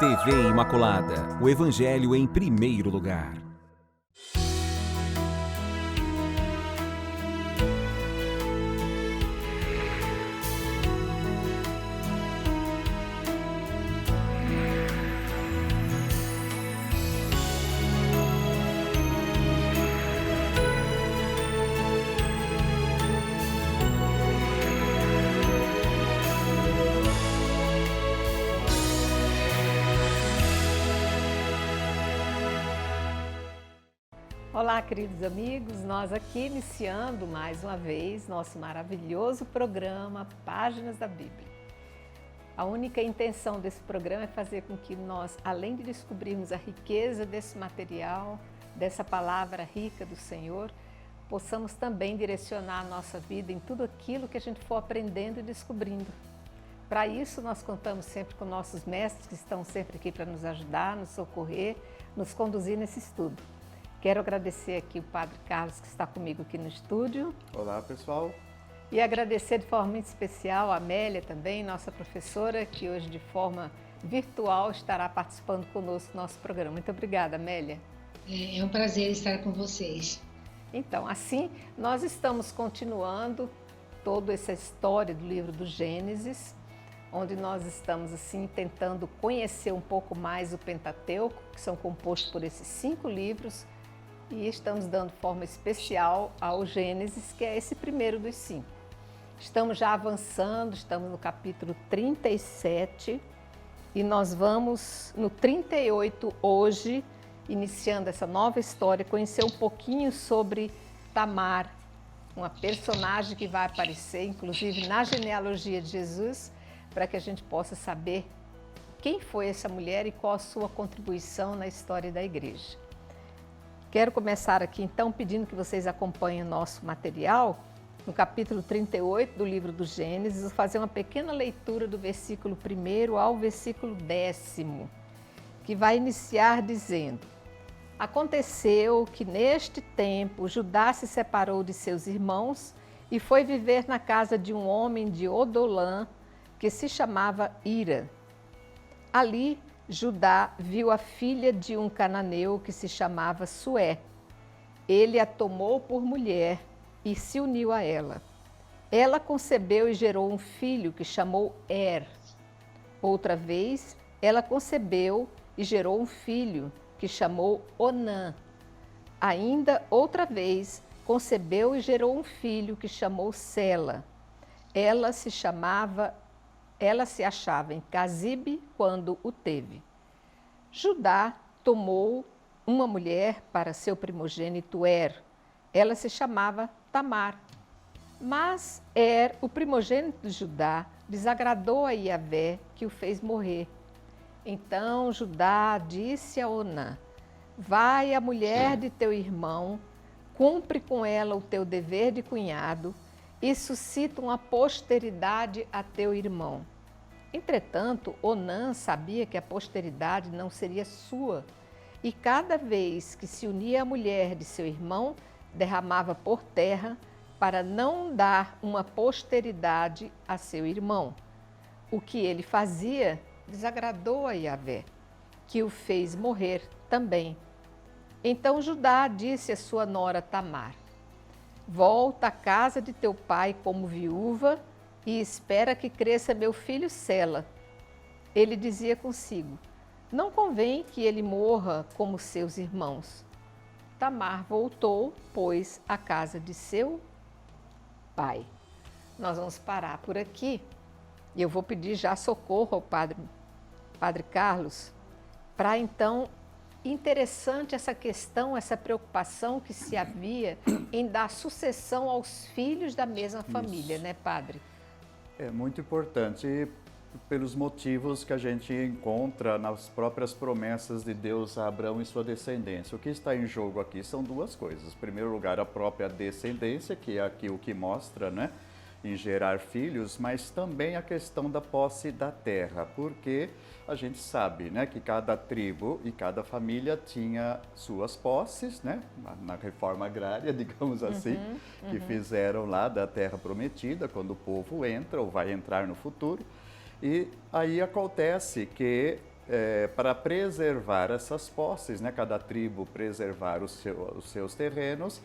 TV Imaculada, o Evangelho em primeiro lugar. Olá, queridos amigos, nós aqui iniciando mais uma vez nosso maravilhoso programa Páginas da Bíblia. A única intenção desse programa é fazer com que nós, além de descobrirmos a riqueza desse material, dessa palavra rica do Senhor, possamos também direcionar a nossa vida em tudo aquilo que a gente for aprendendo e descobrindo. Para isso, nós contamos sempre com nossos mestres que estão sempre aqui para nos ajudar, nos socorrer, nos conduzir nesse estudo. Quero agradecer aqui o Padre Carlos, que está comigo aqui no estúdio. Olá, pessoal. E agradecer de forma muito especial a Amélia também, nossa professora, que hoje de forma virtual estará participando conosco do nosso programa. Muito obrigada, Amélia. É um prazer estar com vocês. Então, assim, nós estamos continuando toda essa história do livro do Gênesis, onde nós estamos assim tentando conhecer um pouco mais o Pentateuco, que são compostos por esses 5 livros, e estamos dando forma especial ao Gênesis, que é esse primeiro dos 5. Estamos já avançando, estamos no capítulo 37 e nós vamos no 38 hoje, iniciando essa nova história, conhecer um pouquinho sobre Tamar, uma personagem que vai aparecer, inclusive, na genealogia de Jesus, para que a gente possa saber quem foi essa mulher e qual a sua contribuição na história da igreja. Quero começar aqui então pedindo que vocês acompanhem o nosso material no capítulo 38 do livro do Gênesis. Vou fazer uma pequena leitura do versículo 1 ao versículo 10º, que vai iniciar dizendo: Aconteceu que neste tempo Judá se separou de seus irmãos e foi viver na casa de um homem de Odolã que se chamava Ira. Ali Judá viu a filha de um cananeu que se chamava Sué. Ele a tomou por mulher e se uniu a ela. Ela concebeu e gerou um filho que chamou Er. Outra vez, ela concebeu e gerou um filho que chamou Onã. Ainda outra vez, concebeu e gerou um filho que chamou Sela. Ela se achava em Cazibe quando o teve. Judá tomou uma mulher para seu primogênito Er. Ela se chamava Tamar. Mas Er, o primogênito de Judá, desagradou a Iavé, que o fez morrer. Então Judá disse a Onã: Vai a mulher de teu irmão, cumpre com ela o teu dever de cunhado, e suscita uma posteridade a teu irmão. Entretanto, Onã sabia que a posteridade não seria sua, e cada vez que se unia à mulher de seu irmão, derramava por terra para não dar uma posteridade a seu irmão. O que ele fazia desagradou a Iavé, que o fez morrer também. Então Judá disse à sua nora Tamar: Volta à casa de teu pai como viúva e espera que cresça meu filho Sela. Ele dizia consigo: Não convém que ele morra como seus irmãos. Tamar voltou, pois, à casa de seu pai. Nós vamos parar por aqui e eu vou pedir já socorro ao Padre Carlos, para então, interessante essa questão, essa preocupação que se havia em dar sucessão aos filhos da mesma família, né, Padre? É muito importante pelos motivos que a gente encontra nas próprias promessas de Deus a Abraão e sua descendência. O que está em jogo aqui são 2 coisas. Em primeiro lugar, a própria descendência, que é aqui o que mostra, né, em gerar filhos, mas também a questão da posse da terra, porque a gente sabe, né, que cada tribo e cada família tinha suas posses, né, na reforma agrária, digamos assim, que fizeram lá da terra prometida, quando o povo entra ou vai entrar no futuro. E aí acontece que para preservar essas posses, né, cada tribo preservar os seus terrenos,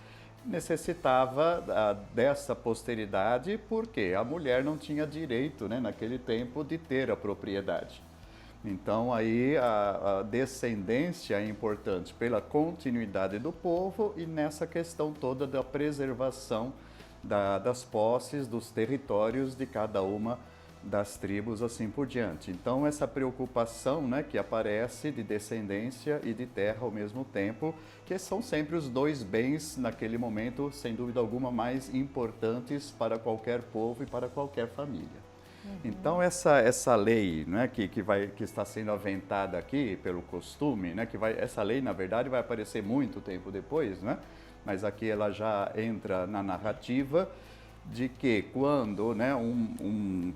necessitava dessa posteridade, porque a mulher não tinha direito, né, naquele tempo, de ter a propriedade. Então aí a descendência é importante pela continuidade do povo e nessa questão toda da preservação das posses, dos territórios de cada uma das tribos, assim por diante. Então essa preocupação, né, que aparece de descendência e de terra ao mesmo tempo, que são sempre os dois bens naquele momento, sem dúvida alguma, mais importantes para qualquer povo e para qualquer família. Então essa lei, né, que está sendo aventada aqui pelo costume, né, essa lei na verdade vai aparecer muito tempo depois, né, mas aqui ela já entra na narrativa de que quando, né, um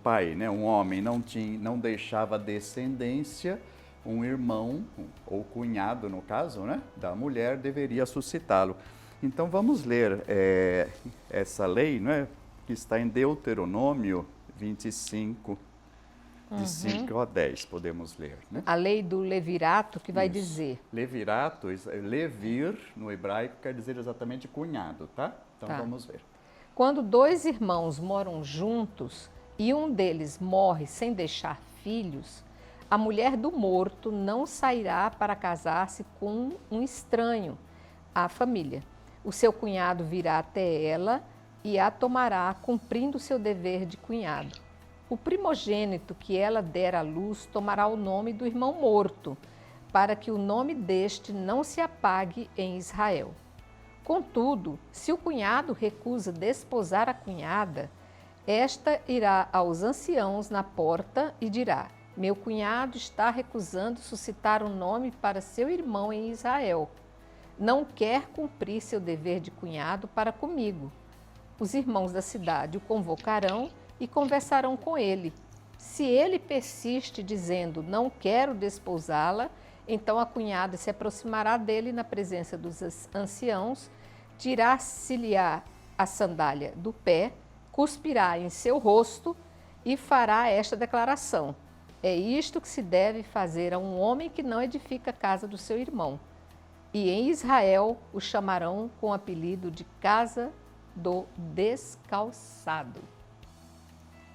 pai, né, um homem não deixava descendência, um irmão ou cunhado no caso, né, da mulher deveria suscitá-lo. Então vamos ler essa lei, né, que está em Deuteronômio 25, de 5 a 10, podemos ler, né? A lei do levirato que vai dizer. Levirato, levir no hebraico quer dizer exatamente cunhado, tá? Então vamos ver. Quando dois irmãos moram juntos e um deles morre sem deixar filhos, a mulher do morto não sairá para casar-se com um estranho à família. O seu cunhado virá até ela e a tomará, cumprindo seu dever de cunhado. O primogênito que ela der à luz tomará o nome do irmão morto, para que o nome deste não se apague em Israel. Contudo, se o cunhado recusa desposar a cunhada, esta irá aos anciãos na porta e dirá: meu cunhado está recusando suscitar um nome para seu irmão em Israel. Não quer cumprir seu dever de cunhado para comigo. Os irmãos da cidade o convocarão e conversarão com ele. Se ele persiste dizendo não quero desposá-la, então a cunhada se aproximará dele na presença dos anciãos, tirar-se-lhe-á a sandália do pé, cuspirá em seu rosto e fará esta declaração: é isto que se deve fazer a um homem que não edifica a casa do seu irmão. E em Israel o chamarão com o apelido de casa do descalçado.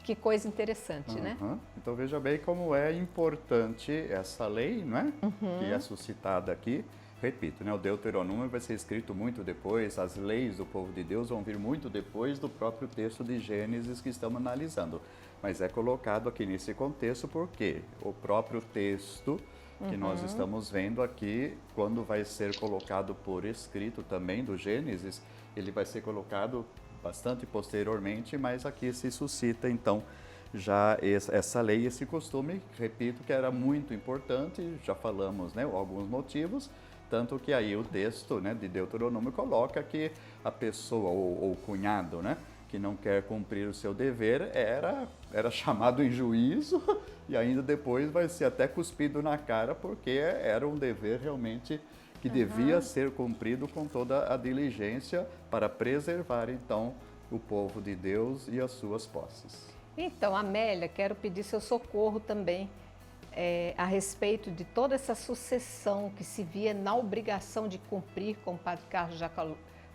Que coisa interessante, né? Então veja bem como é importante essa lei, não é? Que é suscitada aqui. Repito, né? O Deuteronômio vai ser escrito muito depois, as leis do povo de Deus vão vir muito depois do próprio texto de Gênesis que estamos analisando. Mas é colocado aqui nesse contexto porque o próprio texto que nós estamos vendo aqui, quando vai ser colocado por escrito também do Gênesis, ele vai ser colocado bastante posteriormente, mas aqui se suscita então já essa lei, esse costume, repito, que era muito importante, já falamos, né, alguns motivos, tanto que aí o texto, né, de Deuteronômio coloca que a pessoa ou o cunhado, né, que não quer cumprir o seu dever era chamado em juízo e ainda depois vai ser até cuspido na cara, porque era um dever realmente que devia ser cumprido com toda a diligência para preservar, então, o povo de Deus e as suas posses. Então, Amélia, quero pedir seu socorro também a respeito de toda essa sucessão que se via na obrigação de cumprir, como o Padre Carlos já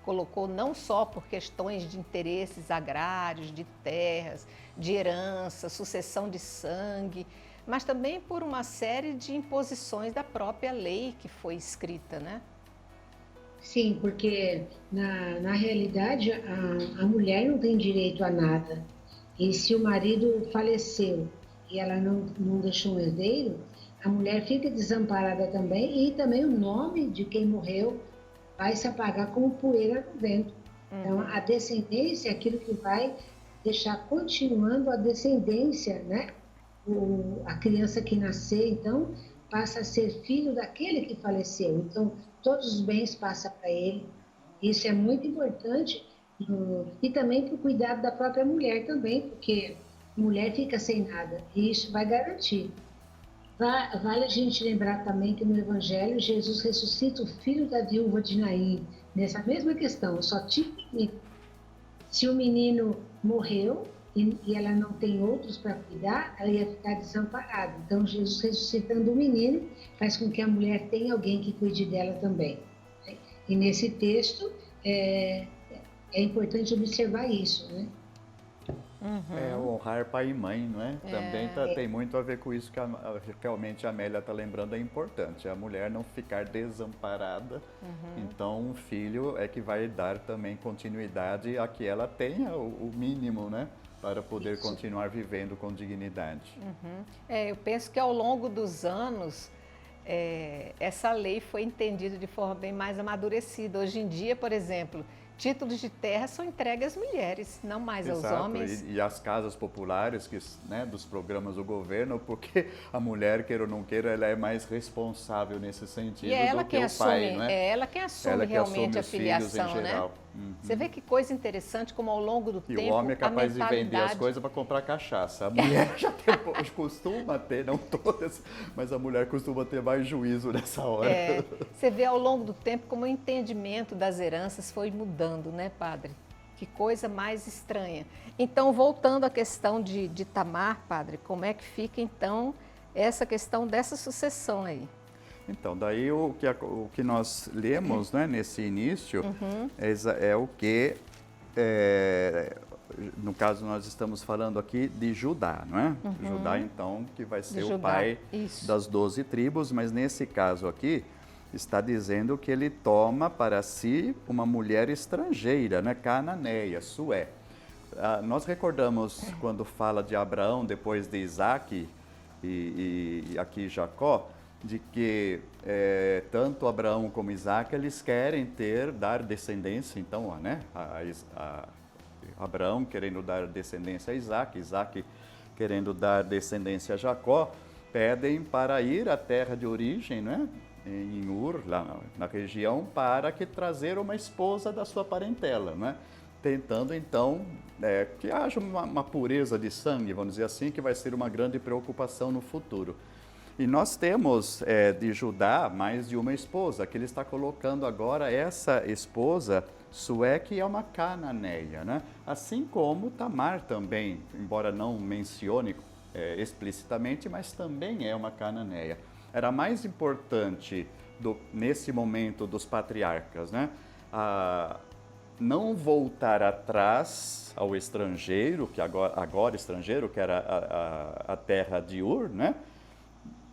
colocou, não só por questões de interesses agrários, de terras, de herança, sucessão de sangue, mas também por uma série de imposições da própria lei que foi escrita, né? Sim, porque na realidade a mulher não tem direito a nada. E se o marido faleceu e ela não deixou um herdeiro, a mulher fica desamparada também e também o nome de quem morreu vai se apagar como poeira no vento. Então, a descendência é aquilo que vai deixar continuando a descendência, né? A criança que nascer, então, passa a ser filho daquele que faleceu. Então, todos os bens passam para ele. Isso é muito importante. E também para o cuidado da própria mulher também, porque a mulher fica sem nada. E isso vai garantir. Vale a gente lembrar também que no Evangelho, Jesus ressuscita o filho da viúva de Naim. Nessa mesma questão, só tinha menino. Se o menino morreu, e ela não tem outros para cuidar, ela ia ficar desamparada. Então, Jesus ressuscitando o menino faz com que a mulher tenha alguém que cuide dela também. Né? E nesse texto é importante observar isso, né? Honrar pai e mãe, não é? Também tem muito a ver com isso que realmente a Amélia está lembrando, é importante. A mulher não ficar desamparada, então o filho é que vai dar também continuidade a que ela tenha o mínimo, né? Para poder continuar vivendo com dignidade. Eu penso que ao longo dos anos, essa lei foi entendida de forma bem mais amadurecida. Hoje em dia, por exemplo, títulos de terra são entregues às mulheres, não mais aos homens. E as casas populares, né, dos programas do governo, porque a mulher, queira ou não queira, ela é mais responsável nesse sentido do que o pai, não é? É ela quem assume realmente a filiação, né? Você vê que coisa interessante, como ao longo do tempo, o homem é capaz de vender as coisas para comprar cachaça. A mulher já costuma ter, não todas, mas a mulher costuma ter mais juízo nessa hora. Você vê ao longo do tempo como o entendimento das heranças foi mudando, né, padre? Que coisa mais estranha. Então, voltando à questão de Tamar, padre, como é que fica, então, essa questão dessa sucessão aí? Então, daí o que nós lemos, né, nesse início é o que, no caso, nós estamos falando aqui de Judá, não é? Judá, então, que vai ser o pai das 12 tribos, mas nesse caso aqui, está dizendo que ele toma para si uma mulher estrangeira, né, cananeia, Sué. Nós recordamos quando fala de Abraão depois de Isaac e aqui Jacó, de que tanto Abraão como Isaac, eles querem dar descendência, então, né, Abraão querendo dar descendência a Isaac, Isaac querendo dar descendência a Jacó, pedem para ir à terra de origem, né, em Ur, lá na região, para trazer uma esposa da sua parentela, né, tentando então que haja uma pureza de sangue, vamos dizer assim, que vai ser uma grande preocupação no futuro. E nós temos de Judá mais de uma esposa, que ele está colocando agora essa esposa, Sué, que é uma cananeia, né? Assim como Tamar também, embora não mencione explicitamente, mas também é uma cananeia. Era mais importante, nesse momento dos patriarcas, né? Não voltar atrás ao estrangeiro, que agora estrangeiro, que era a terra de Ur, né?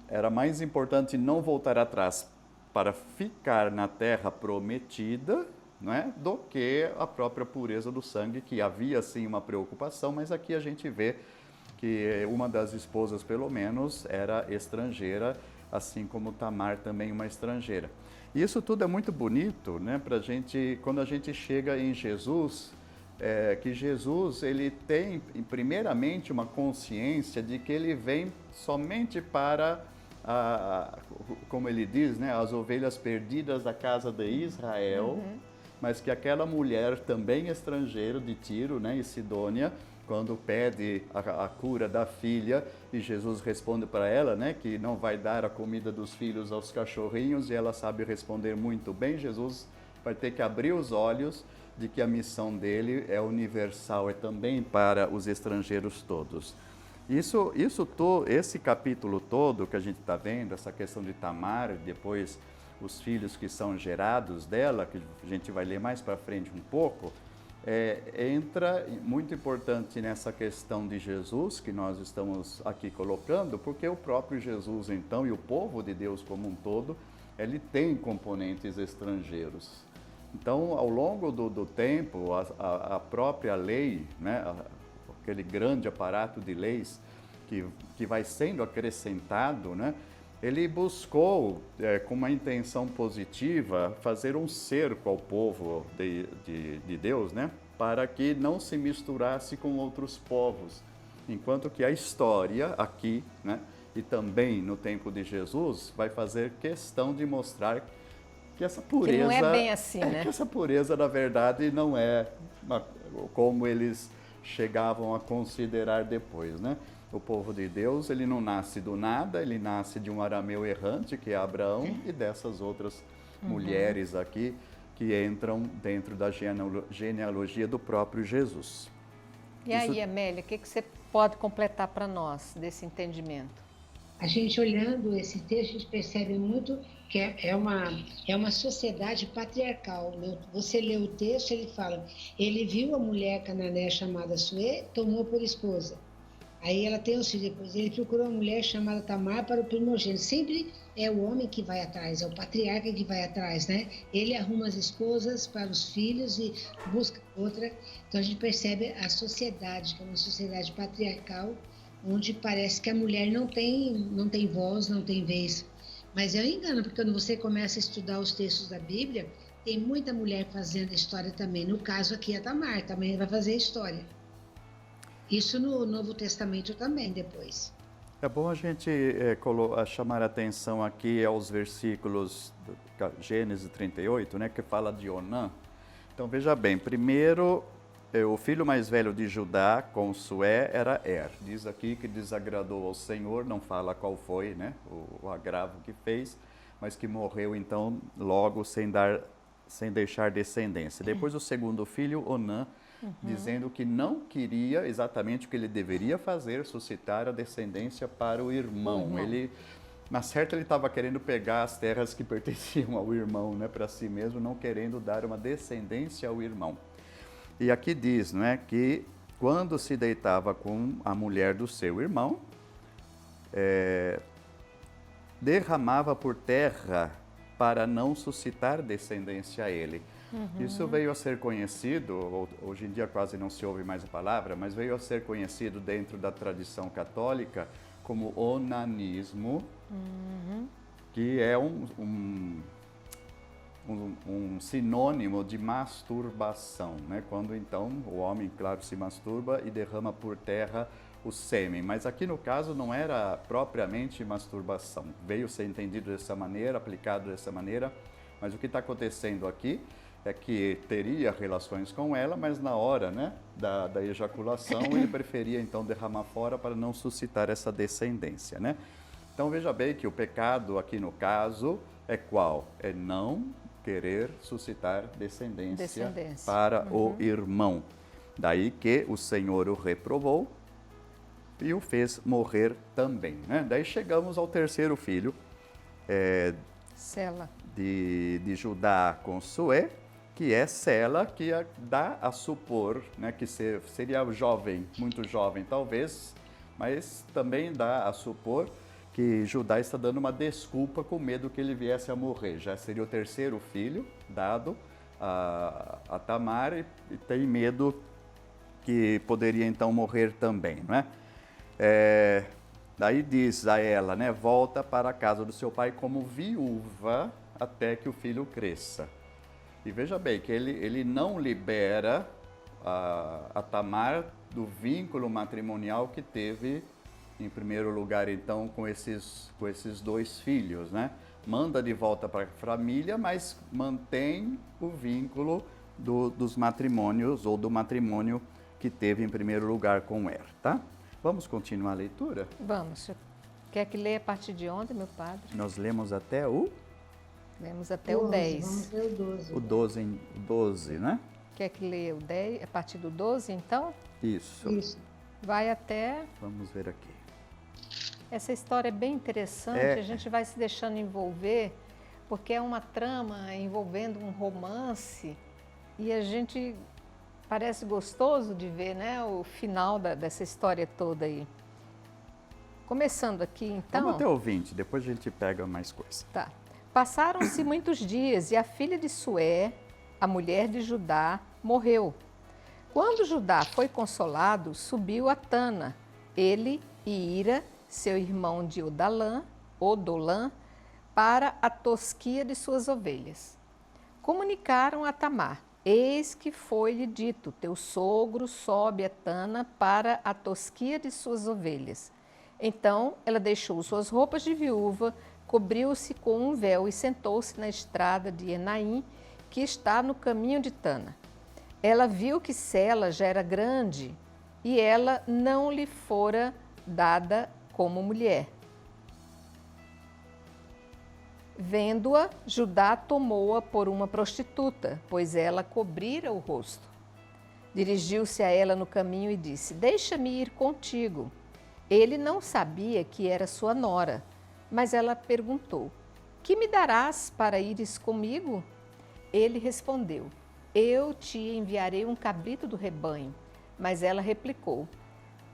Era mais importante não voltar atrás para ficar na terra prometida, né, do que a própria pureza do sangue, que havia sim uma preocupação, mas aqui a gente vê que uma das esposas, pelo menos, era estrangeira, assim como Tamar também uma estrangeira. E isso tudo é muito bonito, né, pra gente, quando a gente chega em Jesus, que Jesus ele tem primeiramente uma consciência de que ele vem somente para como ele diz, né, as ovelhas perdidas da casa de Israel, mas que aquela mulher também estrangeira de Tiro, né, e Sidônia, quando pede a cura da filha, e Jesus responde para ela, né, que não vai dar a comida dos filhos aos cachorrinhos, e ela sabe responder muito bem, Jesus vai ter que abrir os olhos de que a missão dele é universal, é também para os estrangeiros todos. Esse capítulo todo que a gente está vendo, essa questão de Tamar, depois os filhos que são gerados dela, que a gente vai ler mais para frente um pouco, entra muito importante nessa questão de Jesus, que nós estamos aqui colocando, porque o próprio Jesus, então, e o povo de Deus como um todo, ele tem componentes estrangeiros. Então, ao longo do tempo, a própria lei, né, aquele grande aparato de leis que vai sendo acrescentado, né, ele buscou, com uma intenção positiva, fazer um cerco ao povo de Deus, né, para que não se misturasse com outros povos. Enquanto que a história aqui, né, e também no tempo de Jesus, vai fazer questão de mostrar que essa pureza... Que não é bem assim, né? Que essa pureza, na verdade, não é como eles chegavam a considerar depois, né? O povo de Deus, ele não nasce do nada, ele nasce de um arameu errante, que é Abraão, e dessas outras mulheres aqui que entram dentro da genealogia do próprio Jesus. E aí, Amélia, o que você pode completar para nós desse entendimento? A gente olhando esse texto, a gente percebe muito que é uma sociedade patriarcal. Você lê o texto, ele fala, ele viu a mulher cananeia chamada Suê, tomou por esposa. Aí ela tem os filhos depois. Ele procurou uma mulher chamada Tamar para o primogênito. Sempre é o homem que vai atrás, é o patriarca que vai atrás, né? Ele arruma as esposas para os filhos e busca outra. Então a gente percebe a sociedade, que é uma sociedade patriarcal, onde parece que a mulher não tem voz, não tem vez. Mas é um engano, porque quando você começa a estudar os textos da Bíblia, tem muita mulher fazendo história também. No caso aqui, a Tamar também vai fazer história. Isso no Novo Testamento também, depois. É bom a gente chamar a atenção aqui aos versículos de Gênesis 38, né, que fala de Onã. Então, veja bem, primeiro, o filho mais velho de Judá, com Sué, era Er. Diz aqui que desagradou ao Senhor, não fala qual foi, né, o agravo que fez, mas que morreu, então, logo sem deixar descendência. Depois, o segundo filho, Onã, dizendo que não queria exatamente o que ele deveria fazer, suscitar a descendência para o irmão. Ele, na certa, ele estava querendo pegar as terras que pertenciam ao irmão, né, para si mesmo, não querendo dar uma descendência ao irmão. E aqui diz, não é, que quando se deitava com a mulher do seu irmão, derramava por terra para não suscitar descendência a ele. Isso veio a ser conhecido, hoje em dia quase não se ouve mais a palavra, mas veio a ser conhecido dentro da tradição católica como onanismo, que é um sinônimo de masturbação, né? Quando então o homem, claro, se masturba e derrama por terra o sêmen. Mas aqui no caso não era propriamente masturbação, veio ser entendido dessa maneira, aplicado dessa maneira, mas o que está acontecendo aqui é que teria relações com ela, mas na hora, né, da ejaculação ele preferia então derramar fora para não suscitar essa descendência, né? Então veja bem que o pecado aqui no caso é qual? É não querer suscitar descendência. Para o irmão. Daí que o Senhor o reprovou e o fez morrer também, né? Daí chegamos ao terceiro filho, Sela. De Judá com Sué, que é Sela, que dá a supor, né, que seria jovem, muito jovem talvez, mas também dá a supor que Judá está dando uma desculpa com medo que ele viesse a morrer. Já seria o terceiro filho dado a Tamar e tem medo que poderia então morrer também, não é? Daí diz a ela, né, volta para a casa do seu pai como viúva até que o filho cresça. E veja bem que ele não libera a Tamar do vínculo matrimonial que teve, em primeiro lugar, então, com esses dois filhos, né? Manda de volta para a família, mas mantém o vínculo dos matrimônios, ou do matrimônio que teve em primeiro lugar com Er, tá? Vamos continuar a leitura? Vamos. Quer que leia a partir de onde, meu padre? Nós lemos até o... Lemos até o 10. Vamos ver o 12. O 12, né? Quer que leia o 10, a partir do 12, então? Isso. Vai até... Vamos ver aqui. Essa história é bem interessante, a gente vai se deixando envolver, porque é uma trama envolvendo um romance e a gente parece gostoso de ver, né, o final dessa história toda aí. Começando aqui, então... Vamos até o 20, depois a gente pega mais coisa. Tá. Passaram-se muitos dias e a filha de Sué, a mulher de Judá, morreu. Quando Judá foi consolado, subiu a Tana, ele e Ira, seu irmão de Odolã, para a tosquia de suas ovelhas. Comunicaram a Tamar, eis que foi-lhe dito, teu sogro sobe a Tana para a tosquia de suas ovelhas. Então ela deixou suas roupas de viúva, cobriu-se com um véu e sentou-se na estrada de Enaim, que está no caminho de Tana. Ela viu que Sela já era grande e ela não lhe fora dada como mulher. Vendo-a, Judá tomou-a por uma prostituta, pois ela cobrira o rosto. Dirigiu-se a ela no caminho e disse: Deixa-me ir contigo. Ele não sabia que era sua nora, mas ela perguntou: Que me darás para ires comigo? Ele respondeu: Eu te enviarei um cabrito do rebanho. Mas ela replicou: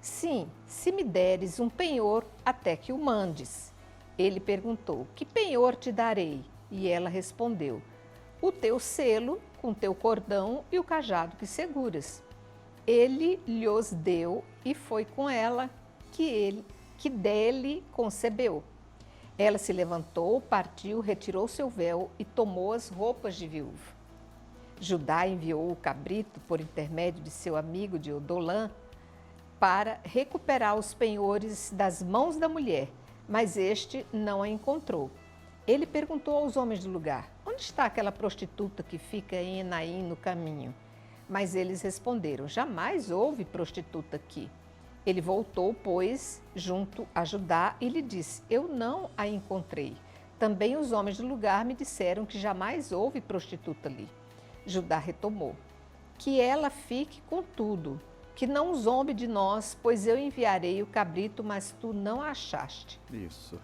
Sim, se me deres um penhor até que o mandes. Ele perguntou: Que penhor te darei? E ela respondeu: O teu selo, com teu cordão e o cajado que seguras. Ele lhos deu e foi com ela que dele concebeu. Ela se levantou, partiu, retirou seu véu e tomou as roupas de viúva. Judá enviou o cabrito por intermédio de seu amigo de Odolã para recuperar os penhores das mãos da mulher, mas este não a encontrou. Ele perguntou aos homens do lugar: Onde está aquela prostituta que fica em Enaim no caminho? Mas eles responderam: Jamais houve prostituta aqui. Ele voltou, pois, junto a Judá e lhe disse: Eu não a encontrei. Também os homens do lugar me disseram que jamais houve prostituta ali. Judá retomou: Que ela fique com tudo, que não zombe de nós, pois eu enviarei o cabrito, mas tu não a achaste. Isso.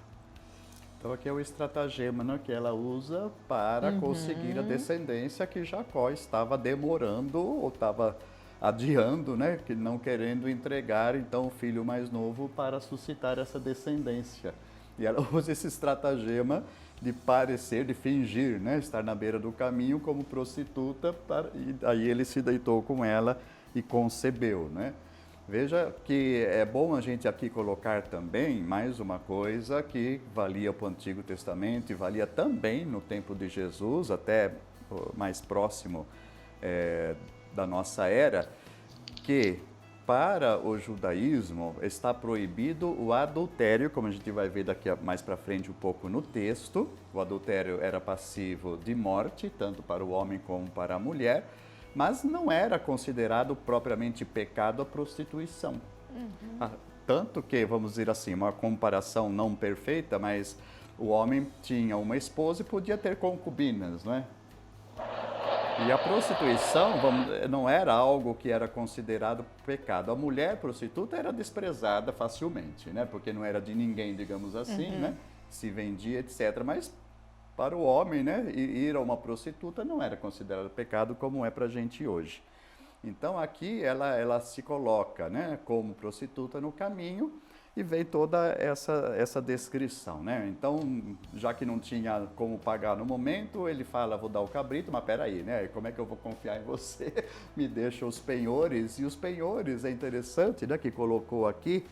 Então aqui é o estratagema, né, que ela usa para conseguir a descendência que Jacó estava demorando ou estava adiando, né, que não querendo entregar então o filho mais novo para suscitar essa descendência. E ela usa esse estratagema de parecer, de fingir, né, estar na beira do caminho como prostituta, e aí ele se deitou com ela e concebeu, né? Veja que é bom a gente aqui colocar também mais uma coisa que valia para o Antigo Testamento e valia também no tempo de Jesus, até mais próximo da nossa era, que para o judaísmo está proibido o adultério, como a gente vai ver daqui mais para frente um pouco no texto. O adultério era passivo de morte, tanto para o homem como para a mulher, mas não era considerado propriamente pecado a prostituição. Tanto que, vamos dizer assim, uma comparação não perfeita, mas o homem tinha uma esposa e podia ter concubinas, não é? E a prostituição não era algo que era considerado pecado. A mulher prostituta era desprezada facilmente, né? Porque não era de ninguém, digamos assim, né? Se vendia, etc. Mas para o homem, né, ir a uma prostituta não era considerado pecado como é para a gente hoje. Então aqui ela se coloca, né, como prostituta no caminho e vem toda essa descrição, né? Então, já que não tinha como pagar no momento, ele fala: vou dar o cabrito, mas peraí, né? Como é que eu vou confiar em você? Me deixa os penhores. E os penhores, é interessante, né, que colocou aqui,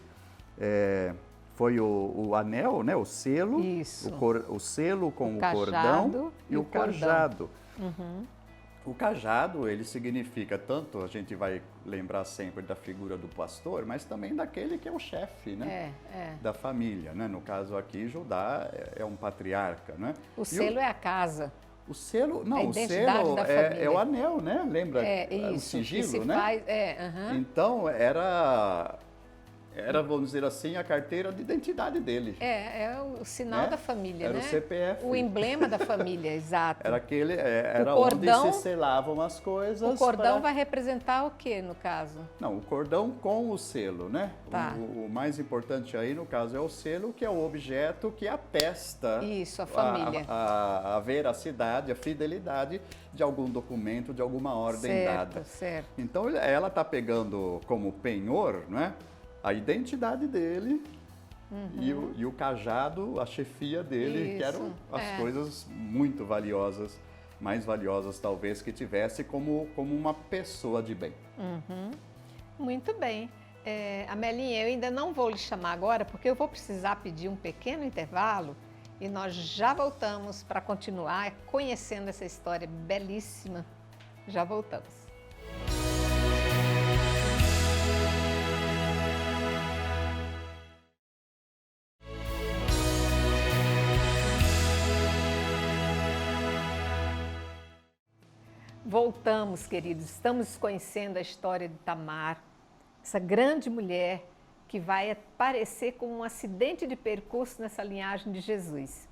foi o anel, né, o selo, o selo com o cordão e o cajado. O cajado, ele significa tanto, a gente vai lembrar sempre da figura do pastor, mas também daquele que é o chefe, né? Da família, né? No caso aqui, Judá é um patriarca, né? O selo é a casa. O selo, não, o selo é o anel, né? Lembra? O sigilo, né? Então, era, vamos dizer assim, a carteira de identidade dele. É o sinal da família, era né? Era o CPF. O emblema da família, exato. Era aquele, era cordão, onde se selavam as coisas. O cordão vai representar o que, no caso? Não, o cordão com o selo, né? Tá. O mais importante aí, no caso, é o selo, que é o objeto que atesta a família. A veracidade, a fidelidade de algum documento, de alguma ordem dada. Certo. Então, ela está pegando como penhor, não é? A identidade dele e o cajado, a chefia dele, que eram as coisas muito valiosas, mais valiosas talvez que tivesse como uma pessoa de bem. Muito bem. Amelinha, eu ainda não vou lhe chamar agora, porque eu vou precisar pedir um pequeno intervalo e nós já voltamos para continuar conhecendo essa história belíssima. Já voltamos. Voltamos, queridos. Estamos conhecendo a história de Tamar, essa grande mulher que vai aparecer como um acidente de percurso nessa linhagem de Jesus.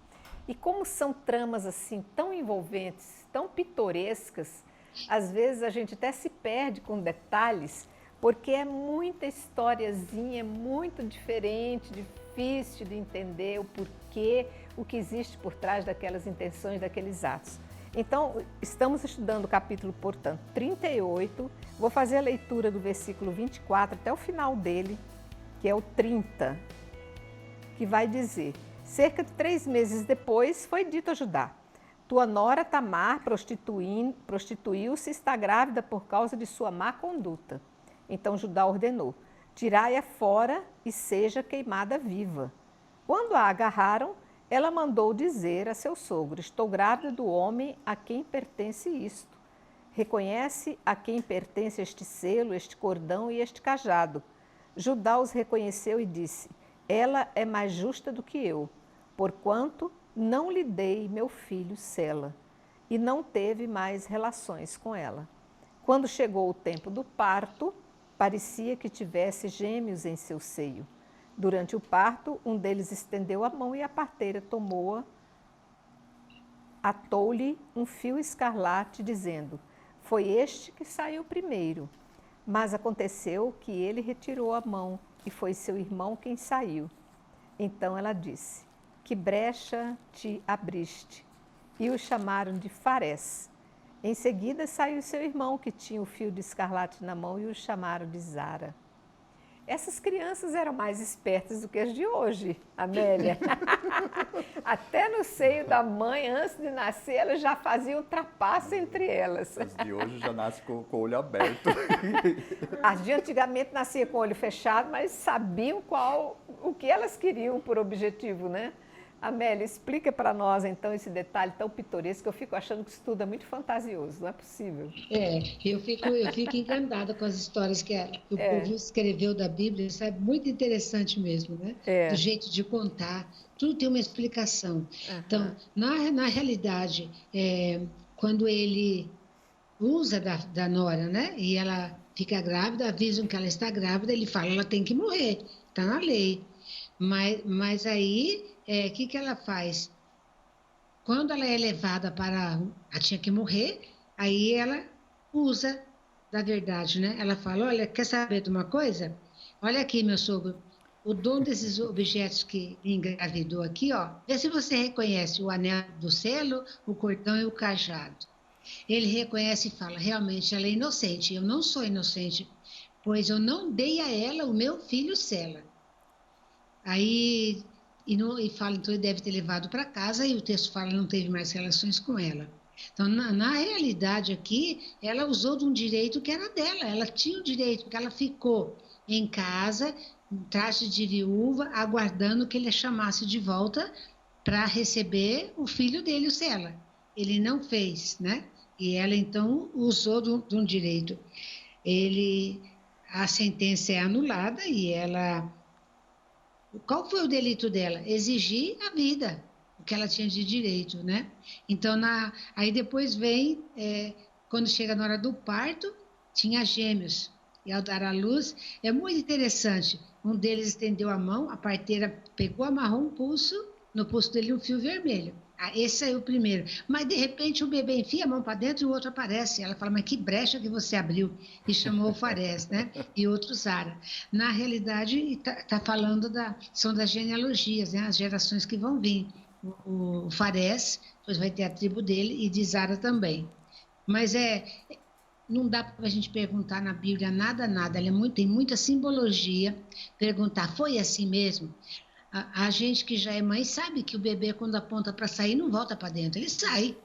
E como são tramas assim tão envolventes, tão pitorescas, Às vezes a gente até se perde com detalhes, porque é muita historiazinha, é muito diferente, difícil de entender o porquê, o que existe por trás daquelas intenções, daqueles atos. Então, estamos estudando o capítulo, portanto, 38. Vou fazer a leitura do versículo 24 até o final dele, que é o 30, que vai dizer: cerca de 3 meses depois, foi dito a Judá: tua nora Tamar prostituiu-se e está grávida por causa de sua má conduta. Então Judá ordenou: tirai-a fora e seja queimada viva. Quando a agarraram, ela mandou dizer a seu sogro: estou grávida do homem a quem pertence isto. Reconhece a quem pertence este selo, este cordão e este cajado. Judá os reconheceu e disse: ela é mais justa do que eu, porquanto não lhe dei meu filho Sela, e não teve mais relações com ela. Quando chegou o tempo do parto, parecia que tivesse gêmeos em seu seio. Durante o parto, um deles estendeu a mão e a parteira tomou-a, atou-lhe um fio escarlate, dizendo: foi este que saiu primeiro. Mas aconteceu que ele retirou a mão e foi seu irmão quem saiu. Então ela disse: que brecha te abriste? E o chamaram de Farés. Em seguida saiu seu irmão, que tinha o fio de escarlate na mão, e o chamaram de Zara. Essas crianças eram mais espertas do que as de hoje, Amélia. Até no seio da mãe, antes de nascer, elas já faziam trapaça entre elas. As de hoje já nascem com o olho aberto. As de antigamente nasciam com o olho fechado, mas sabiam o que elas queriam por objetivo, né? Amélia, explica para nós, então, esse detalhe tão pitoresco, que eu fico achando que isso tudo é muito fantasioso, não é possível? Eu fico encantada com as histórias que o povo escreveu da Bíblia, isso é muito interessante mesmo, né? Do jeito de contar, tudo tem uma explicação. Então, na realidade, quando ele usa da nora, né? E ela fica grávida, avisam que ela está grávida, ele fala: ela tem que morrer, está na lei. Mas aí, o que ela faz? Quando ela é levada ela tinha que morrer, aí ela usa da verdade, né? Ela fala: olha, quer saber de uma coisa? Olha aqui, meu sogro, o dono desses objetos que engravidou aqui, ó, vê se você reconhece o anel do selo, o cordão e o cajado. Ele reconhece e fala: realmente, ela é inocente, eu não sou inocente, pois eu não dei a ela o meu filho Sela. Aí, e fala, então ele deve ter levado para casa, e o texto fala, não teve mais relações com ela. Então, na realidade aqui, ela usou de um direito que era dela, ela tinha o direito, porque ela ficou em casa, em traje de viúva, aguardando que ele a chamasse de volta para receber o filho dele, o Sela. Ele não fez, né? E ela, então, usou de um direito. A sentença é anulada e ela... Qual foi o delito dela? Exigir a vida, o que ela tinha de direito, né? Então, aí depois vem, quando chega na hora do parto, tinha gêmeos. E ao dar à luz, é muito interessante. Um deles estendeu a mão, a parteira pegou, amarrou um pulso, no pulso dele um fio vermelho. Esse é o primeiro. Mas, de repente, o bebê enfia a mão para dentro e o outro aparece. Ela fala: mas que brecha que você abriu? E chamou o Farés, né? E outro Zara. Na realidade, está falando são das genealogias, né? As gerações que vão vir. O Farés, depois vai ter a tribo dele, e de Zara também. Mas não dá para a gente perguntar na Bíblia nada. Ela tem muita simbologia. Perguntar: foi assim mesmo? A gente que já é mãe sabe que o bebê, quando aponta para sair, não volta para dentro, ele sai,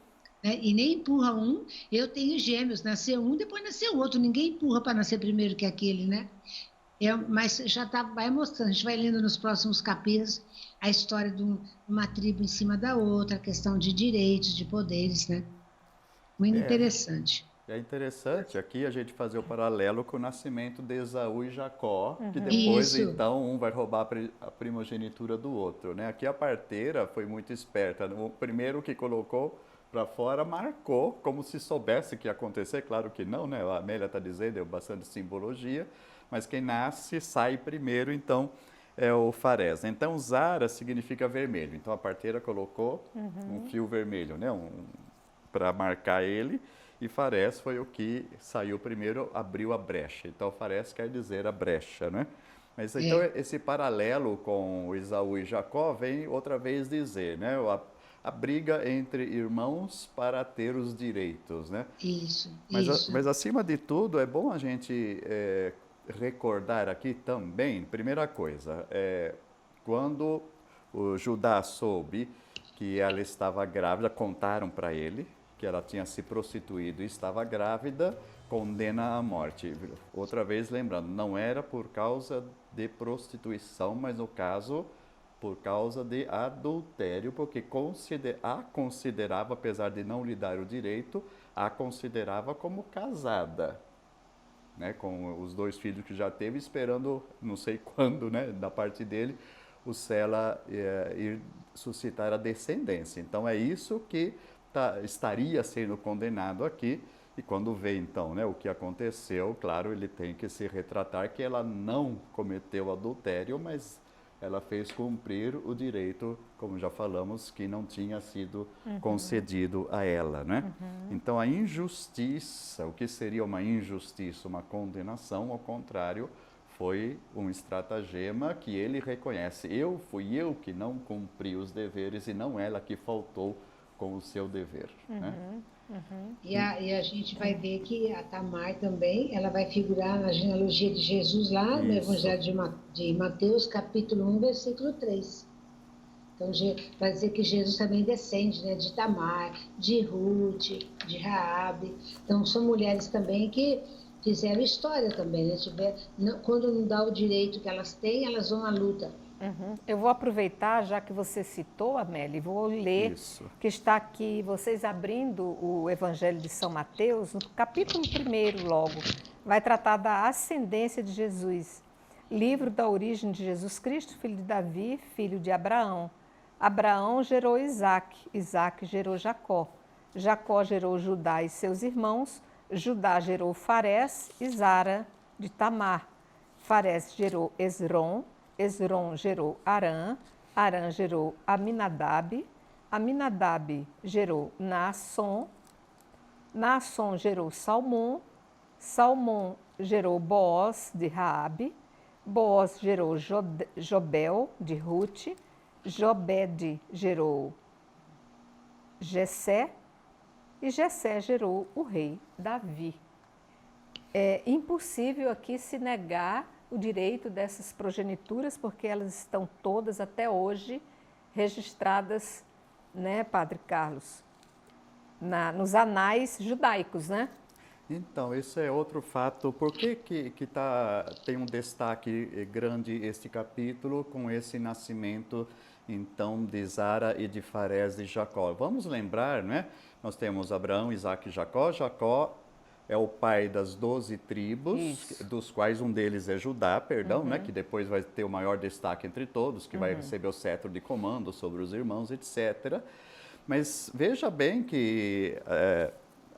né? E nem empurra um. Eu tenho gêmeos, nasceu um, depois nasceu outro, ninguém empurra para nascer primeiro que aquele, né? Mas já vai mostrando, a gente vai lendo nos próximos capítulos a história de uma tribo em cima da outra, a questão de direitos, de poderes, né? Muito interessante. É interessante aqui a gente fazer o paralelo com o nascimento de Esaú e Jacó, que depois, então, um vai roubar a primogenitura do outro, né? Aqui a parteira foi muito esperta. O primeiro que colocou para fora marcou, como se soubesse que ia acontecer. Claro que não, né? A Amélia está dizendo, deu bastante simbologia, mas quem nasce sai primeiro, então é o Farés. Então, Zara significa vermelho. Então, a parteira colocou um fio vermelho, né? Para marcar ele. e Fares foi o que saiu primeiro, abriu a brecha. Então, Fares quer dizer a brecha, né? Mas então esse paralelo com Esaú e Jacó vem outra vez dizer, né? A briga entre irmãos para ter os direitos, né? Isso, Mas, isso. mas acima de tudo, é bom a gente recordar aqui também, primeira coisa, quando o Judá soube que ela estava grávida, contaram para ele que ela tinha se prostituído e estava grávida, condena à morte. Outra vez lembrando, não era por causa de prostituição, mas no caso por causa de adultério, porque a considerava, apesar de não lhe dar o direito, a considerava como casada, né, com os 2 filhos que já teve, esperando, não sei quando, né, da parte dele, o Sela ir suscitar a descendência. Então é isso que estaria sendo condenado aqui. E quando vê então, né, o que aconteceu, claro, ele tem que se retratar que ela não cometeu adultério, mas ela fez cumprir o direito, como já falamos, que não tinha sido concedido a ela, né? Então a injustiça, o que seria uma injustiça, uma condenação, ao contrário, foi um estratagema que ele reconhece. Fui eu que não cumpri os deveres e não ela que faltou com o seu dever, né? E a gente vai ver que a Tamar também, ela vai figurar na genealogia de Jesus lá no Isso. Evangelho de Mateus, capítulo 1, versículo 3. Então, vai dizer que Jesus também descende, né, de Tamar, de Ruth, de Raabe. Então, são mulheres também que fizeram história também, né? Quando não dá o direito que elas têm, elas vão à luta. Eu vou aproveitar, já que você citou, Amélia, e vou ler, Isso. que está aqui, vocês abrindo o Evangelho de São Mateus, no capítulo 1 logo, vai tratar da ascendência de Jesus. Livro da origem de Jesus Cristo, filho de Davi, filho de Abraão. Abraão gerou Isaque, Isaque gerou Jacó. Jacó gerou Judá e seus irmãos. Judá gerou Fares e Zara de Tamar. Fares gerou Esrom. Esrom gerou Arã. Arã gerou Aminadab. Aminadab gerou Naasson. Naasson gerou Salmão. Salmão gerou Boaz de Raabe. Boaz gerou Jobel de Ruth. Jobed gerou Jessé. E Jessé gerou o rei Davi. É impossível aqui se negar o direito dessas progenituras, porque elas estão todas até hoje registradas, né, Padre Carlos, nos anais judaicos, né? Então, esse é outro fato. Por que tem um destaque grande este capítulo com esse nascimento, então, de Zara e de Fares de Jacó? Vamos lembrar, né? Nós temos Abraão, Isaque e Jacó. Jacó é o pai das 12 tribos, Isso. dos quais um deles é Judá, né? Que depois vai ter o maior destaque entre todos, que vai receber o cetro de comando sobre os irmãos, etc. Mas veja bem que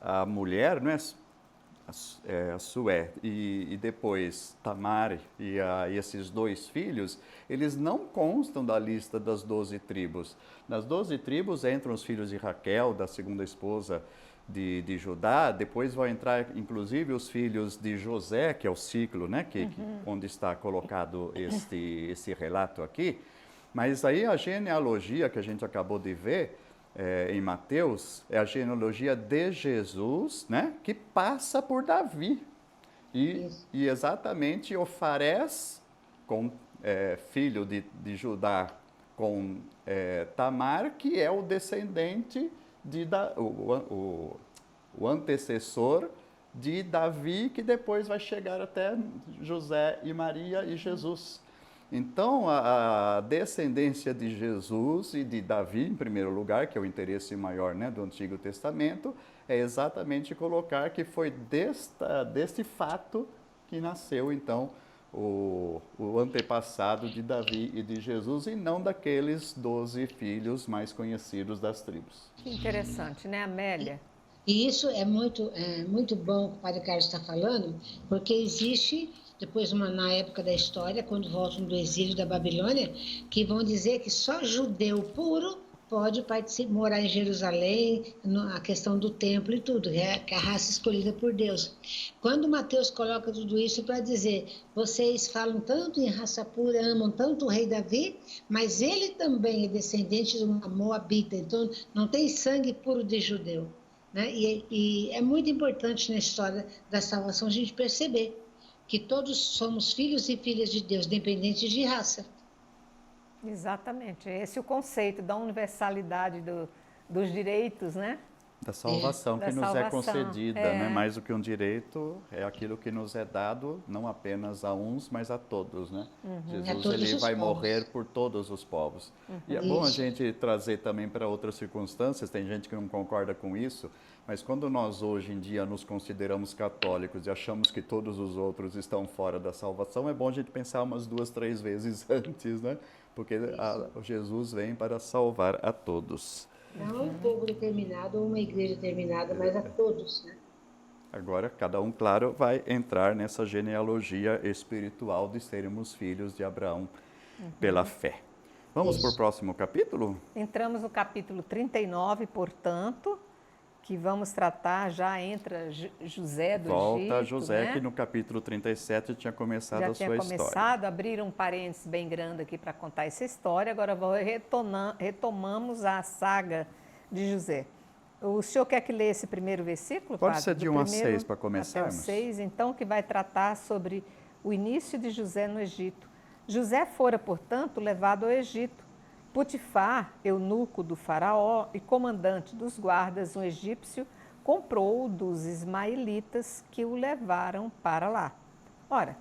a mulher, não é? Sué e depois Tamar e esses 2 filhos, eles não constam da lista das 12 tribos. Nas 12 tribos entram os filhos de Raquel, da segunda esposa de Judá, depois vão entrar inclusive os filhos de José, que é o ciclo, né, onde está colocado esse relato aqui. Mas aí a genealogia que a gente acabou de ver, em Mateus, é a genealogia de Jesus, né, que passa por Davi. E exatamente o Fares, filho de Judá, com Tamar, que é o descendente, o antecessor de Davi, que depois vai chegar até José e Maria e Jesus. Então, a descendência de Jesus e de Davi, em primeiro lugar, que é o interesse maior, né, do Antigo Testamento, é exatamente colocar que foi deste fato que nasceu, então, o antepassado de Davi e de Jesus, e não daqueles 12 filhos mais conhecidos das tribos. Que interessante, né, Amélia? E isso é muito bom que o Padre Carlos está falando, porque existe, depois na época da história, quando voltam do exílio da Babilônia, que vão dizer que só judeu puro pode participar, morar em Jerusalém, a questão do templo e tudo, que é a raça escolhida por Deus. Quando Mateus coloca tudo isso para dizer, vocês falam tanto em raça pura, amam tanto o rei Davi, mas ele também é descendente de uma moabita, então não tem sangue puro de judeu. Né? E é muito importante na história da salvação a gente perceber que todos somos filhos e filhas de Deus, independente de raça. Exatamente, esse é o conceito da universalidade dos direitos, né? Da salvação Da que nos é salvação, concedida, né? Mais do que um direito, é aquilo que nos é dado, não apenas a uns, mas a todos, né? Jesus, ele vai morrer por todos os povos. E é bom a gente trazer também para outras circunstâncias, tem gente que não concorda com isso, mas quando nós hoje em dia nos consideramos católicos e achamos que todos os outros estão fora da salvação, é bom a gente pensar umas 2, 3 vezes antes, né? Porque Jesus vem para salvar a todos. Não um povo determinado ou uma igreja determinada, mas a todos, né? Agora, cada um, claro, vai entrar nessa genealogia espiritual de sermos filhos de Abraão pela fé. Vamos para o próximo capítulo? Entramos no capítulo 39, portanto, que vamos tratar, já entra José do Egito. Volta José, né? que no capítulo 37 tinha começado a sua história. Já tinha começado, abriram um parênteses bem grande aqui para contar essa história, agora retomamos a saga de José. O senhor quer que leia esse primeiro versículo, Pode padre? ser de 1 a 6 para começarmos. Até o 6, então, que vai tratar sobre o início de José no Egito. José fora, portanto, levado ao Egito. Potifar, eunuco do faraó e comandante dos guardas, um egípcio, comprou-o dos ismaelitas que o levaram para lá. Ora,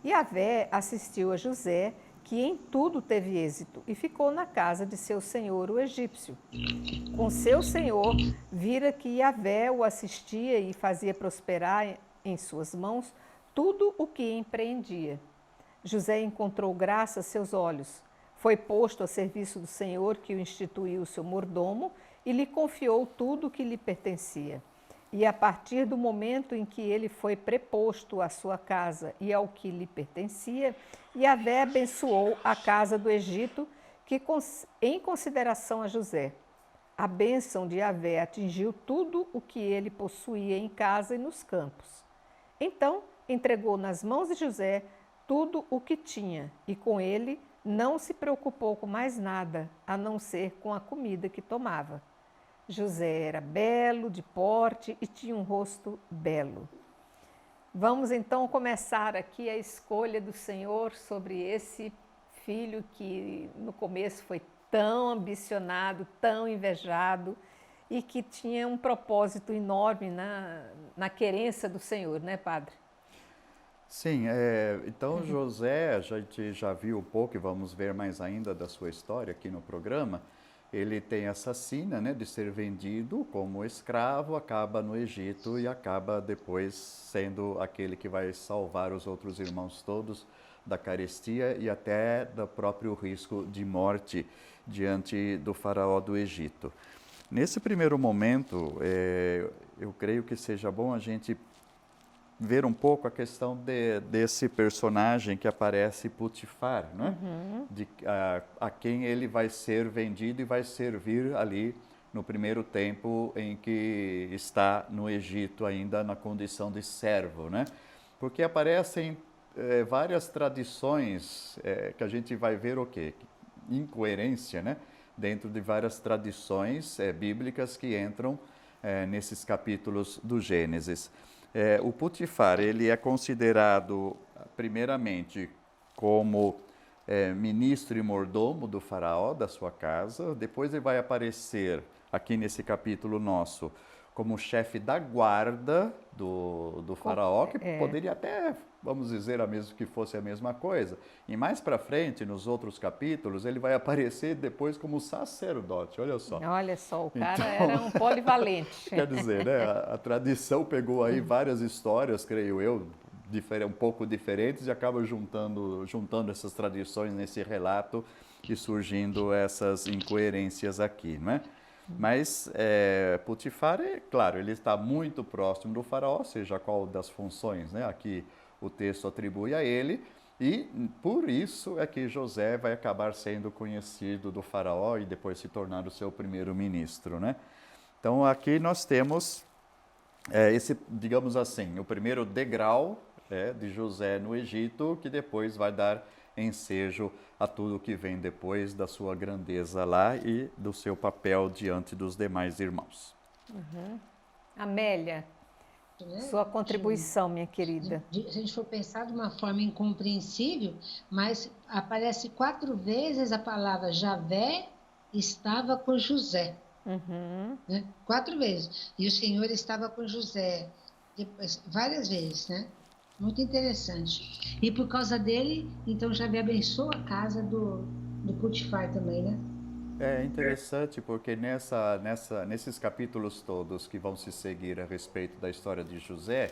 Yahvé assistiu a José, que em tudo teve êxito, e ficou na casa de seu senhor, o egípcio. Com seu senhor, vira que Yahvé o assistia e fazia prosperar em suas mãos tudo o que empreendia. José encontrou graça a seus olhos. Foi posto a serviço do Senhor, que o instituiu seu mordomo e lhe confiou tudo o que lhe pertencia. E a partir do momento em que ele foi preposto à sua casa e ao que lhe pertencia, Yahvé abençoou a casa do Egito, que em consideração a José. A bênção de Yahvé atingiu tudo o que ele possuía em casa e nos campos. Então entregou nas mãos de José tudo o que tinha, e com ele não se preocupou com mais nada, a não ser com a comida que tomava. José era belo, de porte e tinha um rosto belo. Vamos então começar aqui a escolha do Senhor sobre esse filho que no começo foi tão ambicionado, tão invejado e que tinha um propósito enorme na querência do Senhor, né, padre? Sim, então José, a gente já viu um pouco e vamos ver mais ainda da sua história aqui no programa. Ele tem essa sina, né, de ser vendido como escravo, acaba no Egito e acaba depois sendo aquele que vai salvar os outros irmãos todos da carestia e até do próprio risco de morte diante do faraó do Egito. Nesse primeiro momento, eu creio que seja bom a gente ver um pouco a questão desse personagem que aparece Potifar, né? A quem ele vai ser vendido e vai servir ali no primeiro tempo em que está no Egito, ainda na condição de servo, né? Porque aparecem várias tradições que a gente vai ver o quê? Incoerência, né? Dentro de várias tradições bíblicas que entram nesses capítulos do Gênesis. O Potifar, ele é considerado, primeiramente, como ministro e mordomo do faraó, da sua casa. Depois ele vai aparecer, aqui nesse capítulo nosso, como chefe da guarda do faraó, que poderia até, vamos dizer, mesmo que fosse a mesma coisa. E mais para frente, nos outros capítulos, ele vai aparecer depois como sacerdote, olha só. Olha só, o cara era um polivalente. Quer dizer, né, a tradição pegou aí várias histórias, creio eu, um pouco diferentes e acaba juntando essas tradições nesse relato e surgindo essas incoerências aqui, não é? Mas Potifar, claro, ele está muito próximo do faraó, seja qual das funções, né, aqui o texto atribui a ele, E por isso é que José vai acabar sendo conhecido do faraó e depois se tornar o seu primeiro-ministro, né? Então aqui nós temos esse, digamos assim, o primeiro degrau de José no Egito, que depois vai dar ensejo a tudo que vem depois da sua grandeza lá e do seu papel diante dos demais irmãos. Amélia, né? sua contribuição, minha querida. Se a gente for pensar de uma forma incompreensível, mas aparece 4 vezes a palavra Javé estava com José. Né? 4 vezes. E o Senhor estava com José. Depois, várias vezes, né? Muito interessante. E por causa dele, então Javé abençoa a casa do Potifar também, né? É interessante porque nesses capítulos todos que vão se seguir a respeito da história de José,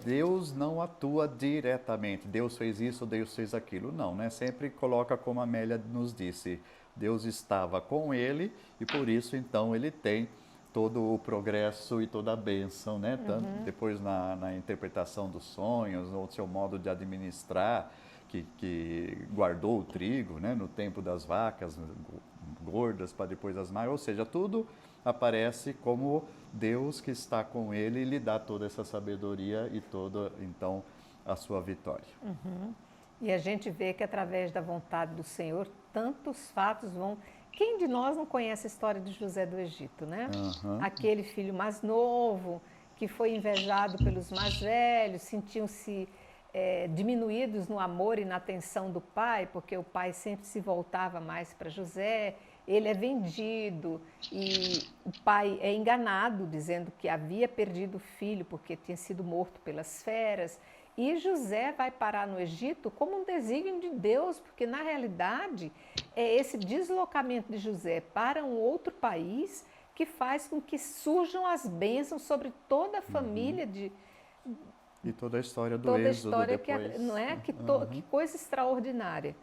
Deus não atua diretamente. Deus fez isso, Deus fez aquilo. Não, né? Sempre coloca como a Amélia nos disse. Deus estava com ele e por isso então ele tem todo o progresso e toda a bênção, né? Tanto depois na interpretação dos sonhos, no seu modo de administrar, que guardou o trigo, né? No tempo das vacas gordas para depois as magras, ou seja, tudo aparece como Deus que está com ele e lhe dá toda essa sabedoria e toda então a sua vitória. E a gente vê que através da vontade do Senhor, tantos fatos vão... Quem de nós não conhece a história de José do Egito, né? Aquele filho mais novo, que foi invejado pelos mais velhos, sentiam-se diminuídos no amor e na atenção do pai, porque o pai sempre se voltava mais para José. Ele é vendido e o pai é enganado, dizendo que havia perdido o filho porque tinha sido morto pelas feras. E José vai parar no Egito como um desígnio de Deus, porque na realidade é esse deslocamento de José para um outro país que faz com que surjam as bênçãos sobre toda a família de... E toda a história do toda a Êxodo história depois. Que, não é? Que coisa extraordinária.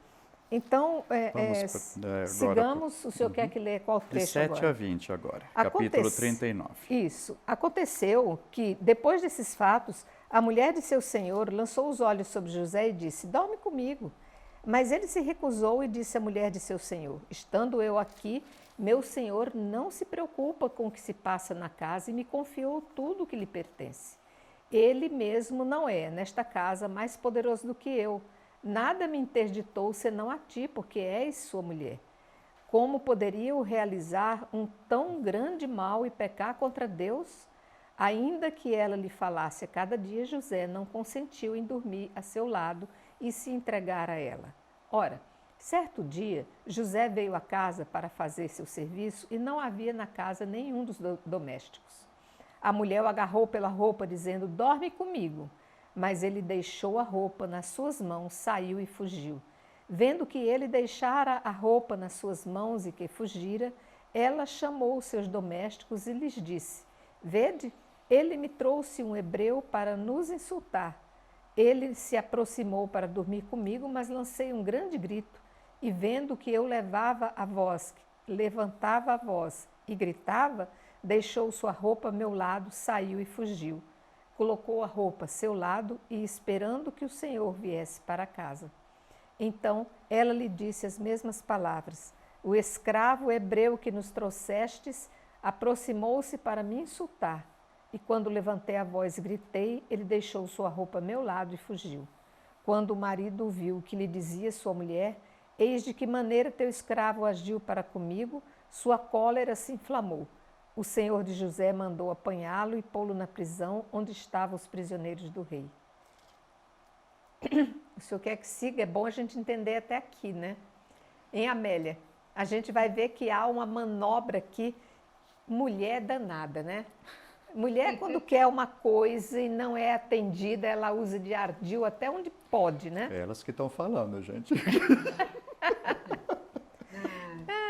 Então, agora, sigamos, o senhor quer que lê qual trecho de 7 agora? a 20 agora, capítulo 39. Isso. Aconteceu que, depois desses fatos, a mulher de seu senhor lançou os olhos sobre José e disse, dorme comigo. Mas ele se recusou e disse à mulher de seu senhor, estando eu aqui, meu senhor não se preocupa com o que se passa na casa e me confiou tudo o que lhe pertence. Ele mesmo não é, nesta casa, mais poderoso do que eu. Nada me interditou senão a ti, porque és sua mulher. Como poderia eu realizar um tão grande mal e pecar contra Deus? Ainda que ela lhe falasse a cada dia, José não consentiu em dormir a seu lado e se entregar a ela. Ora, certo dia, José veio à casa para fazer seu serviço e não havia na casa nenhum dos domésticos. A mulher o agarrou pela roupa, dizendo, dorme comigo. Mas ele deixou a roupa nas suas mãos, saiu e fugiu. Vendo que ele deixara a roupa nas suas mãos e que fugira, ela chamou os seus domésticos e lhes disse, vede, ele me trouxe um hebreu para nos insultar. Ele se aproximou para dormir comigo, mas lancei um grande grito, e vendo que eu levantava a voz e gritava, deixou sua roupa a meu lado, saiu e fugiu. Colocou a roupa a seu lado e esperando que o Senhor viesse para casa. Então ela lhe disse as mesmas palavras. O escravo hebreu que nos trouxestes aproximou-se para me insultar. E quando levantei a voz e gritei, ele deixou sua roupa a meu lado e fugiu. Quando o marido viu que lhe dizia sua mulher, eis de que maneira teu escravo agiu para comigo, sua cólera se inflamou. O senhor de José mandou apanhá-lo e pô-lo na prisão onde estavam os prisioneiros do rei. O senhor quer que siga? É bom a gente entender até aqui, né? Em Amélia, a gente vai ver que há uma manobra aqui, mulher danada, né? Mulher, quando quer uma coisa e não é atendida, ela usa de ardil até onde pode, né? É elas que estão falando, gente.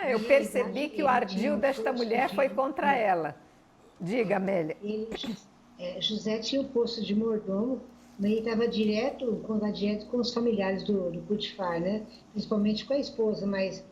Eu percebi que o ardil desta mulher foi contra ela. Diga, Amélia. José tinha o posto de mordomo, né, e estava direto com os familiares do Potifar, né? Principalmente com a esposa, mas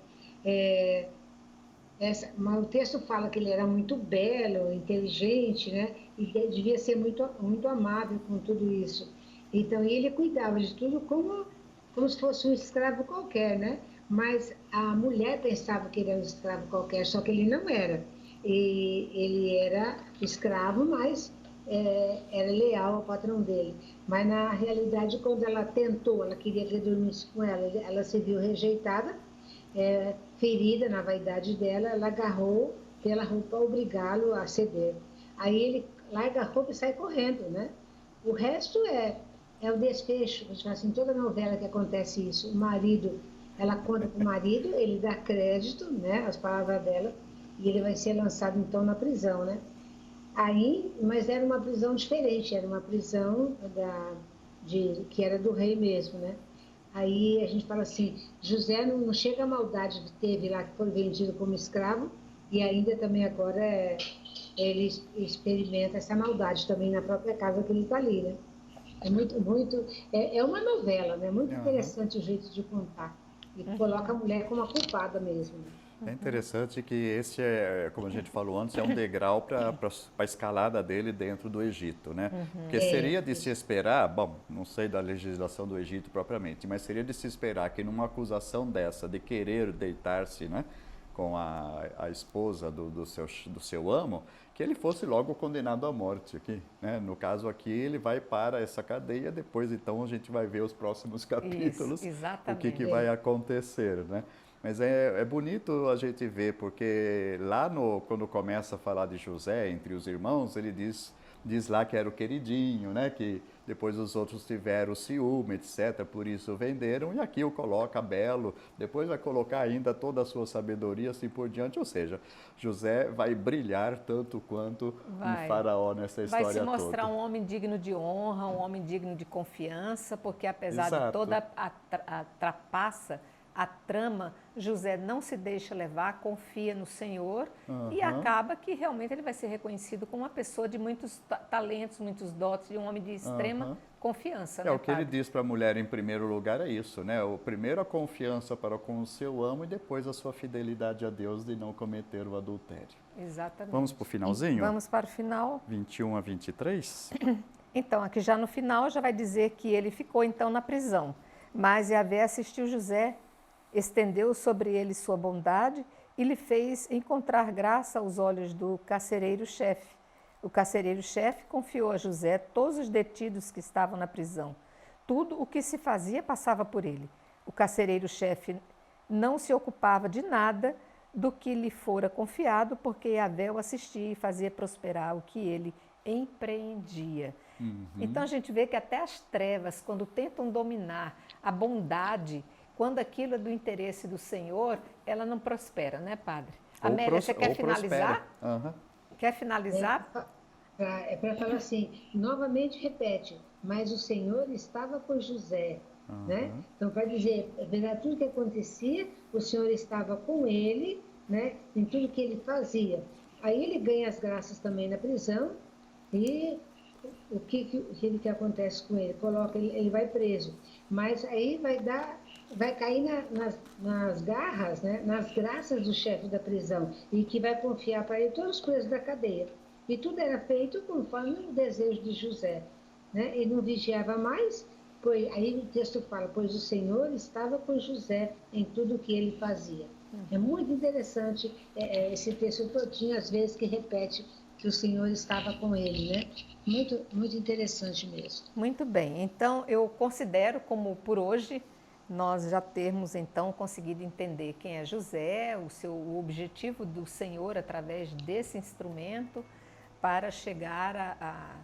o texto fala que ele era muito belo, inteligente, né? E que ele devia ser muito, muito amável com tudo isso. Então, ele cuidava de tudo como como se fosse um escravo qualquer, né? Mas a mulher pensava que ele era um escravo qualquer, só que ele não era. E ele era escravo, mas era leal ao patrão dele. Mas na realidade, quando ela tentou, ela queria que ele dormisse com ela, ela se viu rejeitada, ferida na vaidade dela, ela agarrou pela roupa para obrigá-lo a ceder. Aí ele larga a roupa e sai correndo, né? O resto é o desfecho. A gente fala assim, toda novela que acontece isso, o marido, ela conta para o marido, ele dá crédito, né, às palavras dela, e ele vai ser lançado então na prisão, né? Aí, mas era uma prisão diferente, era uma prisão que era do rei mesmo, né? Aí a gente fala assim, José não chega a maldade que teve lá, que foi vendido como escravo, e ainda também agora ele experimenta essa maldade também na própria casa que ele está ali, né? É uma novela, né? Muito interessante o jeito de contar. E coloca a mulher como a culpada mesmo. É interessante que esse como a gente falou antes, é um degrau para a escalada dele dentro do Egito, né? Porque seria de se esperar, bom, não sei da legislação do Egito propriamente, mas seria de se esperar que numa acusação dessa, de querer deitar-se, né, com a esposa do seu amo, que ele fosse logo condenado à morte aqui, né? No caso aqui, ele vai para essa cadeia, depois então a gente vai ver os próximos capítulos, o que vai acontecer, né? Mas é bonito a gente ver, porque lá quando começa a falar de José entre os irmãos, ele diz lá que era o queridinho, né? Que depois os outros tiveram ciúme, etc. Por isso venderam, e aqui o coloca belo, depois vai colocar ainda toda a sua sabedoria, assim por diante. Ou seja, José vai brilhar tanto quanto um faraó nessa história toda. Vai se mostrar um homem digno de honra, um homem digno de confiança, porque apesar de toda a trapaça, a trama, José não se deixa levar, confia no Senhor e acaba que realmente ele vai ser reconhecido como uma pessoa de muitos talentos, muitos dotes, de um homem de extrema confiança. O que ele diz para a mulher em primeiro lugar é isso, né? Primeiro a confiança para com o seu amo e depois a sua fidelidade a Deus de não cometer o adultério. Exatamente. Vamos para o finalzinho? Vamos para o final. 21 a 23. Então, aqui já no final já vai dizer que ele ficou então na prisão, mas Yahvé assistiu José, estendeu sobre ele sua bondade e lhe fez encontrar graça aos olhos do carcereiro-chefe. O carcereiro-chefe confiou a José todos os detidos que estavam na prisão. Tudo o que se fazia passava por ele. O carcereiro-chefe não se ocupava de nada do que lhe fora confiado, porque Yahvé o assistia e fazia prosperar o que ele empreendia. Então a gente vê que até as trevas, quando tentam dominar a bondade, quando aquilo é do interesse do Senhor, ela não prospera, né, padre? Amélia, você quer finalizar? Quer finalizar? É para falar assim, novamente repete, mas o Senhor estava com José, né? Então, para dizer, tudo que acontecia, o Senhor estava com ele, né? Em tudo que ele fazia. Aí ele ganha as graças também na prisão e o que acontece com ele? Ele vai preso, mas aí vai cair nas garras, né, nas graças do chefe da prisão, e que vai confiar para ele todos os presos da cadeia. E tudo era feito conforme o desejo de José, né? Ele não vigiava mais, aí o texto fala, pois o Senhor estava com José em tudo o que ele fazia. É muito interessante esse texto todinho, às vezes, que repete que o Senhor estava com ele, né? Muito, muito interessante mesmo. Muito bem, então eu considero como por hoje nós já termos então conseguido entender quem é José, o objetivo do Senhor através desse instrumento para chegar a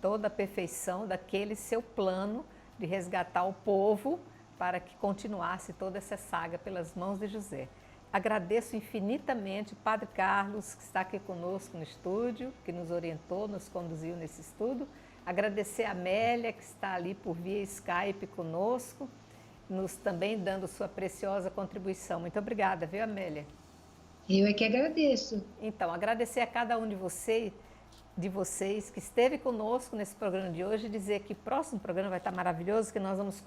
toda a perfeição daquele seu plano de resgatar o povo para que continuasse toda essa saga pelas mãos de José. Agradeço infinitamente o Padre Carlos, que está aqui conosco no estúdio, que nos orientou, nos conduziu nesse estudo. Agradecer a Amélia, que está ali por via Skype conosco, nos também dando sua preciosa contribuição. Muito obrigada, viu, Amélia? Eu é que agradeço. Então, agradecer a cada um de vocês que esteve conosco nesse programa de hoje e dizer que o próximo programa vai estar maravilhoso, que nós vamos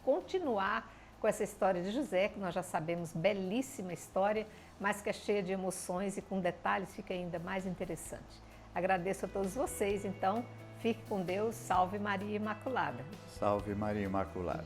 continuar com essa história de José, que nós já sabemos, belíssima história, mas que é cheia de emoções e com detalhes fica ainda mais interessante. Agradeço a todos vocês, então, fique com Deus, salve Maria Imaculada. Salve Maria Imaculada.